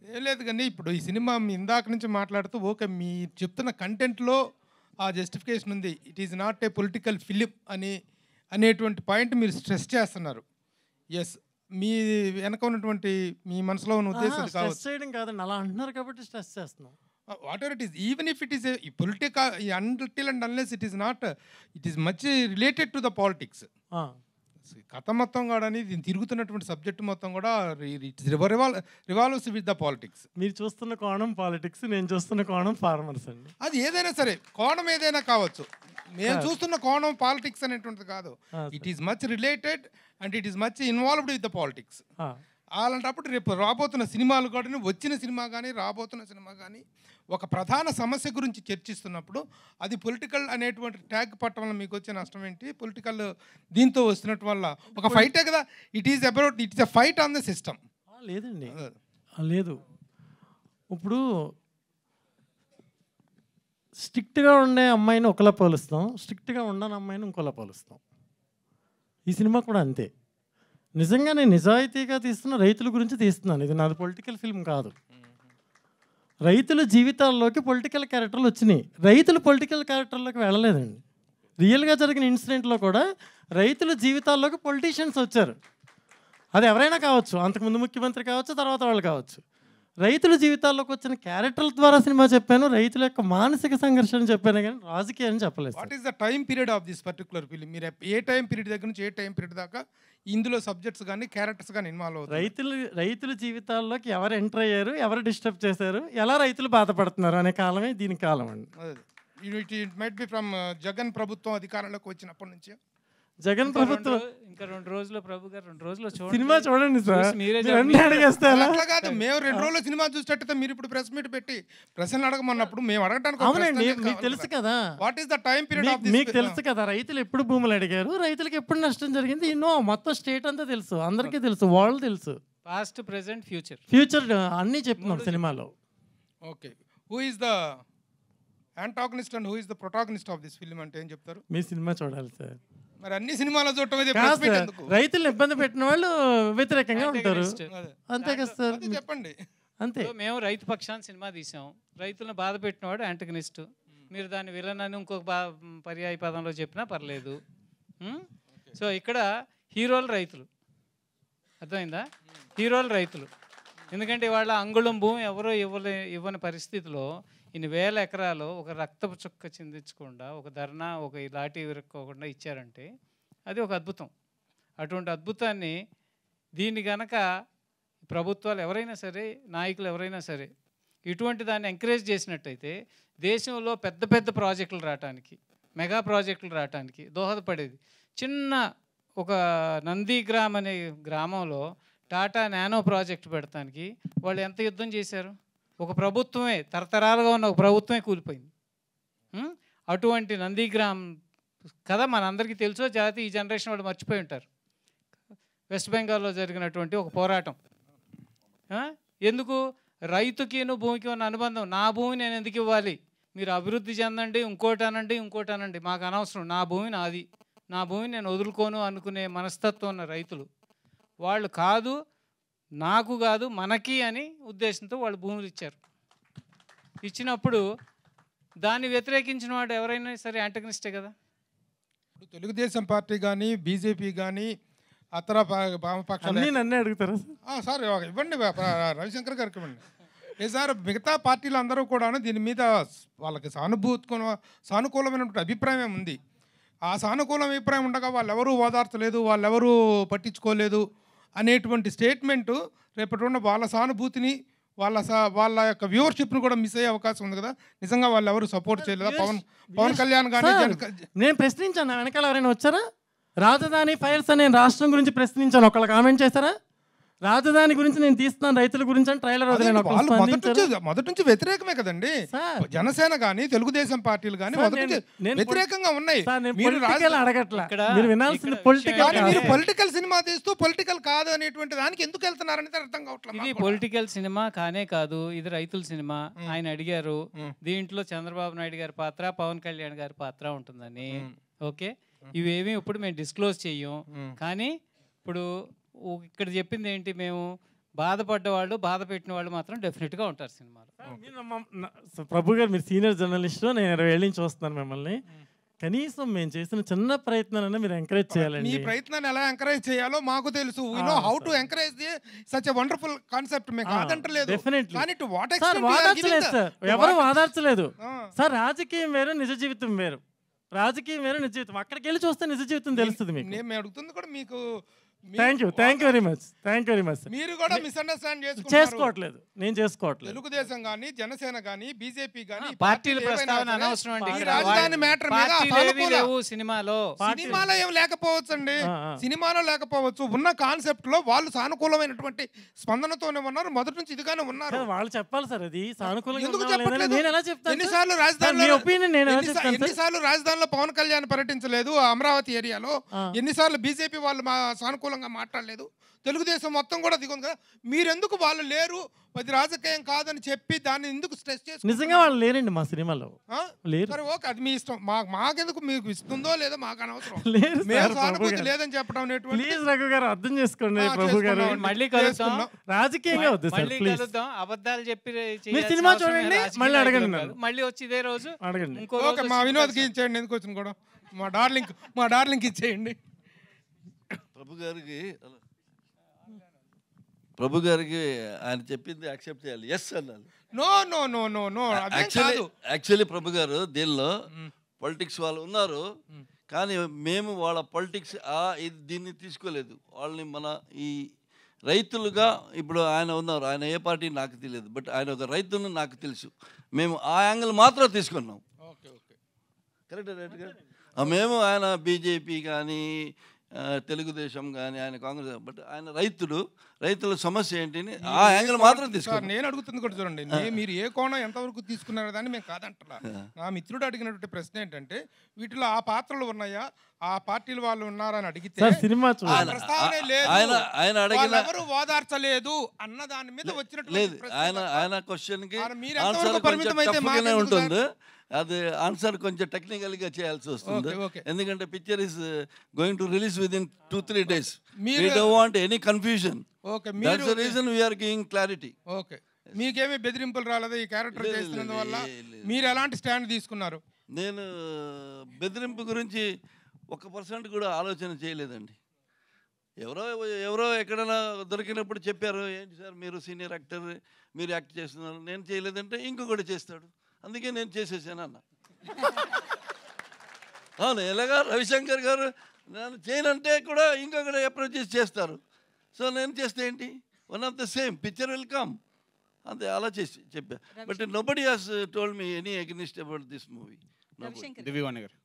ఏం లేదు కానీ ఇప్పుడు ఈ సినిమా మీ ఇందాక నుంచి మాట్లాడుతూ ఓకే మీరు చెప్తున్న కంటెంట్లో ఆ జస్టిఫికేషన్ ఉంది. It is not a political film అనేటువంటి పాయింట్ మీరు స్ట్రెస్ చేస్తున్నారు. ఎస్, మీ వెనక ఉన్నటువంటి మీ మనసులో ఉన్న ఉద్దేశం అది స్ట్రెస్ కావచ్చు. చేయడం కాదండి, అలా అంటున్నారు కాబట్టి స్ట్రెస్ చేస్తున్నాం. Whatever it is, even if it is a political until and unless it is not, it is much related to the politics. కథ మొత్తం కూడా దీన్ని తిరుగుతున్నటువంటి సబ్జెక్ట్ మొత్తం కూడా రివాల్వ్స్ విత్ ద పాలిటిక్స్. మీరు చూస్తున్న కోణం పాలిటిక్స్, నేను చూస్తున్న కోణం ఫార్మర్స్ అండి. అది ఏదైనా సరే, కోణం ఏదైనా కావచ్చు. మేము చూస్తున్న కోణం పాలిటిక్స్ అనేటువంటిది కాదు. It is much related and it is much involved with the politics. అలాంటప్పుడు రేపు రాబోతున్న సినిమాలు కూడా, వచ్చిన సినిమా కానీ రాబోతున్న సినిమా కానీ ఒక ప్రధాన సమస్య గురించి చర్చిస్తున్నప్పుడు అది పొలిటికల్ అనేటువంటి ట్యాగ్ పట్టడం వల్ల మీకు వచ్చే నష్టం ఏంటి? పొలిటికల్ దీంతో వస్తున్నట్టు వల్ల ఒక ఫైటే కదా. It is about, it is a fight on the system. లేదండి, లేదు. ఇప్పుడు స్ట్రిక్ట్గా ఉండే అమ్మాయిని ఒకలా పోలుస్తాం, స్ట్రిక్ట్గా ఉండని అమ్మాయిని ఇంకోలా పోలుస్తాం. ఈ సినిమా కూడా అంతే. నిజంగా నేను నిజాయితీగా తీస్తున్న రైతుల గురించి తీస్తున్నాను. ఇది నాది పొలిటికల్ ఫిల్మ్ కాదు. రైతుల జీవితాల్లోకి పొలిటికల్ క్యారెక్టర్లు వచ్చినాయి, రైతులు పొలిటికల్ క్యారెక్టర్లోకి వెళ్ళలేదండి. రియల్గా జరిగిన ఇన్సిడెంట్లో కూడా రైతుల జీవితాల్లోకి పొలిటీషియన్స్ వచ్చారు. అది ఎవరైనా కావచ్చు, అంతకుముందు ముఖ్యమంత్రి కావచ్చు, తర్వాత వాళ్ళు కావచ్చు. రైతుల జీవితాల్లోకి వచ్చిన క్యారెక్టర్ల ద్వారా సినిమా చెప్పాను, రైతుల యొక్క మానసిక సంఘర్షణ చెప్పాను, కానీ రాజకీయాన్ని చెప్పలేదు. What is the time period of this particular film? మీరు ఏ టైం పీరియడ్ దగ్గర నుంచి ఏ టైం పీరియడ్ దాకా ఇందులో సబ్జెక్ట్స్ కానీ క్యారెక్టర్స్ కానీ ఇన్వాల్వ్ అవుతారు? రైతుల జీవితాల్లోకి ఎవరు ఎంటర్ అయ్యారు, ఎవరు డిస్టర్బ్ చేశారు, ఎలా రైతులు బాధపడుతున్నారు అనే కాలమే దీని కాలం అండి. It might be from Jagan ప్రభుత్వం అధికారంలోకి వచ్చినప్పటి నుంచి. జగన్ ప్రభుత్వం ఇంకా 2 రోజుల్లో ప్రభు గారు 2 రోజుల్లో సినిమా చూడండి సార్. అట్లా కాదు, మేము 2 రోజుల్లో సినిమా చూసేటట్టు మీరు ఇప్పుడు ప్రెస్ మీట్ పెట్టి ప్రశ్నలు అడగమన్నప్పుడు మేము అడగడానికి. అవునండి, మీకు తెలుసు కదా what is the time period of this. మీకు తెలుసు కదా, రైతులు ఎప్పుడు భూములు అడిగారు, రైతులకు ఎప్పుడు నష్టం జరిగింది, మొత్తం స్టేట్ అంతా తెలుసు, అందరికీ తెలుసు, వాళ్ళు తెలుసు. పాస్ట్, ప్రెజెంట్, ఫ్యూచర్ అన్నీ చెప్తున్నాం సినిమాలో. Okay, who is the antagonist and who is the protagonist of this film అంటే ఏం చెప్తారు? మీ సినిమా చూడాలి సార్. మరి అన్ని సినిమాలో చూడటం రైతులను ఇబ్బంది పెట్టిన వాళ్ళు వ్యతిరేకంగా ఉంటారు, అంతే కదా సార్. చెప్పండి. అంతే. మేము రైతు పక్షాన్ని సినిమా తీసాం, రైతులను బాధ పెట్టినవాడు యాంటగనిస్ట్. మీరు దాన్ని విలన్ అని ఇంకొక పర్యాయ పదంలో చెప్పినా పర్లేదు. సో ఇక్కడ హీరోలు రైతులు, అర్థమైందా? హీరోలు రైతులు. ఎందుకంటే వాళ్ళ అంగుళం భూమి ఎవరో ఇవ్వని పరిస్థితిలో ఇన్ని వేల ఎకరాలు ఒక రక్తపు చుక్క చిందించకుండా, ఒక ధర్నా, ఒక లాఠీ విరుక్కోకుండా ఇచ్చారంటే అది ఒక అద్భుతం. అటువంటి అద్భుతాన్ని దీన్ని గనక ప్రభుత్వాలు ఎవరైనా సరే, నాయకులు ఎవరైనా సరే ఇటువంటి దాన్ని ఎంకరేజ్ చేసినట్టయితే దేశంలో పెద్ద పెద్ద ప్రాజెక్టులు రావటానికి, మెగా ప్రాజెక్టులు రావటానికి దోహదపడేది. చిన్న ఒక నందిగ్రామ్ అనే గ్రామంలో టాటా నానో ప్రాజెక్టు పెడతానికి వాళ్ళు ఎంత యుద్ధం చేశారు? ఒక ప్రభుత్వమే, తరతరాలుగా ఉన్న ఒక ప్రభుత్వమే కూలిపోయింది. అటువంటి నందిగ్రామ్ కథ మనందరికీ తెలుసో, జాతి ఈ జనరేషన్ వాళ్ళు మర్చిపోయి ఉంటారు. వెస్ట్ బెంగాల్లో జరిగినటువంటి ఒక పోరాటం. ఎందుకు? రైతుకిను భూమికి ఉన్న అనుబంధం. నా భూమి నేను ఎందుకు ఇవ్వాలి, మీరు అభివృద్ధి చెందండి, ఇంకోటి అనండి, మాకు అనవసరం, నా భూమి నాది, నా భూమిని నేను వదులుకోను అనుకునే మనస్తత్వం ఉన్న రైతులు. వాళ్ళు కాదు, నాకు కాదు, మనకి అని ఉద్దేశంతో వాళ్ళు భూములు ఇచ్చారు. ఇచ్చినప్పుడు దాన్ని వ్యతిరేకించిన వాడు ఎవరైనా సరే యాంటగనిస్టే కదా. తెలుగుదేశం పార్టీ కానీ, బీజేపీ కానీ, అతర వామపక్షాలు నన్నే అడుగుతారా సార్? ఇవ్వండి, రవిశంకర్ గారికి ఇవ్వండి. సార్, మిగతా పార్టీలు అందరూ కూడా దీని మీద వాళ్ళకి సానుకూలమైనటువంటి అభిప్రాయం ఉంది. ఆ సానుకూల అభిప్రాయం ఉండగా వాళ్ళెవరూ ఓదార్చలేదు, వాళ్ళెవరూ పట్టించుకోలేదు అనేటువంటి స్టేట్మెంటు రేపటి ఉన్న వాళ్ళ సానుభూతిని, వాళ్ళ యొక్క వ్యూవర్షిప్ను కూడా మిస్ అయ్యే అవకాశం ఉంది కదా. నిజంగా వాళ్ళు ఎవరు సపోర్ట్ చేయలేదా? పవన్ కళ్యాణ్ కానీ. నేను ప్రశ్నించాను, వెనకాల ఎవరైనా వచ్చారా? రాజధాని ఫైల్స్ అనే రాష్ట్రం గురించి ప్రశ్నించాను, ఒకళ్ళు కామెంట్ చేశారా? రాజధాని గురించి నేను తీస్తున్నాను, రైతుల గురించి అని ట్రైలర్ మొదటి నుంచి వ్యతిరేకమే కదండి. జనసేన కానీ, తెలుగుదేశం పార్టీలు కానీ వ్యతిరేకంగా ఉన్నాయి. పొలిటికల్ సినిమా తీస్తూ పొలిటికల్ కాదు అనేటువంటి దానికి ఎందుకు వెళ్తున్నారనేది అర్థం కావట్లేదు. ఇది పొలిటికల్ సినిమా కానే కాదు, ఇది రైతుల సినిమా. ఆయన అడిగారు దీంట్లో చంద్రబాబు నాయుడు గారి పాత్ర, పవన్ కళ్యాణ్ గారి పాత్ర ఉంటుందని. ఓకే, ఇవేమీ ఇప్పుడు మేము డిస్క్లోజ్ చెయ్యం. కానీ ఇప్పుడు ఇక్కడ చెప్పింది ఏంటి, మేము బాధపడ్డవాళ్ళు బాధ పెట్టిన వాళ్ళు మాత్రం డెఫినెట్గా ఉంటారు సినిమాలో. ప్రభు గారు మీరు సీనియర్ జర్నలిస్ట్, నేను 20 ఏళ్ళ నుంచి చూస్తున్నాను మిమ్మల్ని. కనీసం మేము చేసిన చిన్న ప్రయత్నాలన్నా మీరు ఎంకరేజ్ మీ చేయాలండి. ప్రయత్నాన్ని ఎలా ఎంకరేజ్ చేయాలో మాకు తెలుసు. We know how to encourage the such a wonderful concept. మేము కాదంటలేదు, డెఫినెట్లీ. కానీ టు వాట్ సార్ ఎక్స్టెంట్ వాదార్చలేదు సార్, ఎవరు వాదార్చలేదు సార్. రాజకీయం వేరు, నిజ జీవితం వేరు. రాజకీయం వేరు, నిజ జీవితం. అక్కడికి వెళ్ళి చూస్తే నిజ జీవితం తెలుస్తుంది మీకు. నేను అడుగుతుంది కూడా మీకు. Thank you very much, thank you very much. మీరు కూడా మిస్అండర్స్టాండ్ చేసుకోవట్లేదు, నేను చేసుకోవట్లేదు. తెలుగుదేశం గానీ, జనసేన గానీ, బీజేపీ గానీ, పార్టీల ప్రస్తావన అనవసరం అండి. ఈ రాజధాని మ్యాటర్ మీద పార్టీలేవీ లేవు సినిమాలో. సినిమాలో ఏం లేకపోవచ్చు అండి, సినిమాలో లేకపోవచ్చు. ఉన్న కాన్సెప్ట్ లో వాళ్ళు సానుకూలమైనటువంటి స్పందనతోనే ఉన్నారు, మొదటి నుంచి ఇదిగానే ఉన్నారు. వాళ్ళు చెప్పాలి సార్, అది సానుకూలంగా ఎందుకు ఉందా లేదా చెప్పట్లేదు? నేను ఎలా చెప్తాను? ఎన్నిసార్లు మీ రాజధానిలో ఒపీనియన్ నేను ఎలా చెప్తాను సార్? ఎన్నిసార్లు రాజధానిలో పవన్ కళ్యాణ్ పర్యటించలేదు అమరావతి ఏరియాలో? ఎన్నిసార్లు బీజేపీ వాళ్ళు మా సానుకూలంగా మాట్లాడలేదు? తెలుగుదేశం మొత్తం కూడా దిగుంది కదా. మీరెందుకు వాళ్ళు లేరు, అది రాజకీయం కాదని చెప్పి దాన్ని ఎందుకు స్ట్రెస్ చేసి? నిజంగా వాళ్ళు లేరండి మా సినిమాలో, లేరు. సరే ఓకే, అది మీ ఇష్టం. మాకెందుకు, మీకు ఇస్తుందో లేదో మాకు అనవసరం. లేరు మేము సార్, సానుభూతి లేదని చెప్పడం అనేటువంటి. ప్లీజ్ రఘు గారు అర్థం చేసుకోండి. ప్రభు గారు మళ్ళీ కలుద్దాం, రాజకీయంగా వద్దు సార్, మళ్ళీ ప్లీజ్. కలుద్దాం. అబద్ధాలు చెప్పి మీరు సినిమా చూడండి, మళ్ళీ అడగండి నన్ను. మళ్ళీ వచ్చి ఇదే రోజు అడగండి. ఇంకో ఓకే, మా వినోద్కి ఇచ్చేయండి. ఎందుకు వచ్చింది కూడా మా డార్లింగ్ ఇచ్చేయండి. ప్రభు గారికి ఆయన చెప్పింది యాక్సెప్ట్ చేయాలి, ఎస్ అన్నాను. No no no no no actually Prabhu garu దీనిలో పొలిటిక్స్ వాళ్ళు ఉన్నారు, కానీ మేము వాళ్ళ పొలిటిక్స్ దీన్ని తీసుకోలేదు. వాళ్ళని మన ఈ రైతులుగా ఇప్పుడు ఆయన ఉన్నారు, ఆయన ఏ పార్టీ నాకు తెలియదు, బట్ ఆయన ఒక రైతును నాకు తెలుసు. మేము ఆ యాంగిల్ మాత్రం తీసుకున్నాం. కరెక్ట్. మేము ఆయన బీజేపీ కానీ తెలుగుదేశం కానీ ఆయన కాంగ్రెస్, బట్ ఆయన రైతుల సమస్య ఏంటిని ఆ యాంగిల్ మాత్రం తీసుకున్నాం. నేను అడుగుతుంది కూడా చూడండి, మీరు ఏ కోణం ఎంతవరకు తీసుకున్నారో దాన్ని మేము కాదంటున్నా. నా మిత్రుడు అడిగినటువంటి ప్రశ్న ఏంటంటే, వీటిలో ఆ పాత్రలు ఉన్నాయా, ఆ పార్టీల వాళ్ళు ఉన్నారని అడిగితే సినిమా ఆయన అడిగిన ఎవరు ఓదార్చలేదు అన్న దాని మీద వచ్చినట్టు లేదు. ఆయన క్వశ్చన్ కి ఆన్సర్ ఉంటుంది, అది ఆన్సర్ కొంచెం టెక్నికల్గా చేయాల్సి వస్తుంది. ఎందుకంటే picture is going to release with in 2-3 days. We don't want any confusion. That's the reason we are giving clarity. Okay, మీకేమీ బెదిరింపులు రాలేదు ఈ క్యారెక్టర్ చేస్తున్నందువల్ల? మీరు ఎలాంటి స్టాండ్ తీసుకున్నారు? నేను బెదిరింపు గురించి 1% కూడా ఆలోచన చేయలేదండి. ఎవరో ఎక్కడైనా దొరికినప్పుడు చెప్పారు, ఏంటి సార్ మీరు సీనియర్ యాక్టర్, మీరు యాక్ట్ చేస్తున్నారు. నేను చేయలేదంటే ఇంకొకటి చేస్తాడు, అందుకే నేను చేసేసాను అన్న. అవును, ఎలాగా రవిశంకర్ గారు నేను చేయనంటే కూడా ఇంకొకటి అప్రోచ్ చేస్తారు. సో నేను చేస్తే ఏంటి, one of the same picture will come, అంతే అలా చేసి చెప్పా. But nobody has told me any against about this movie. Divyavani గారు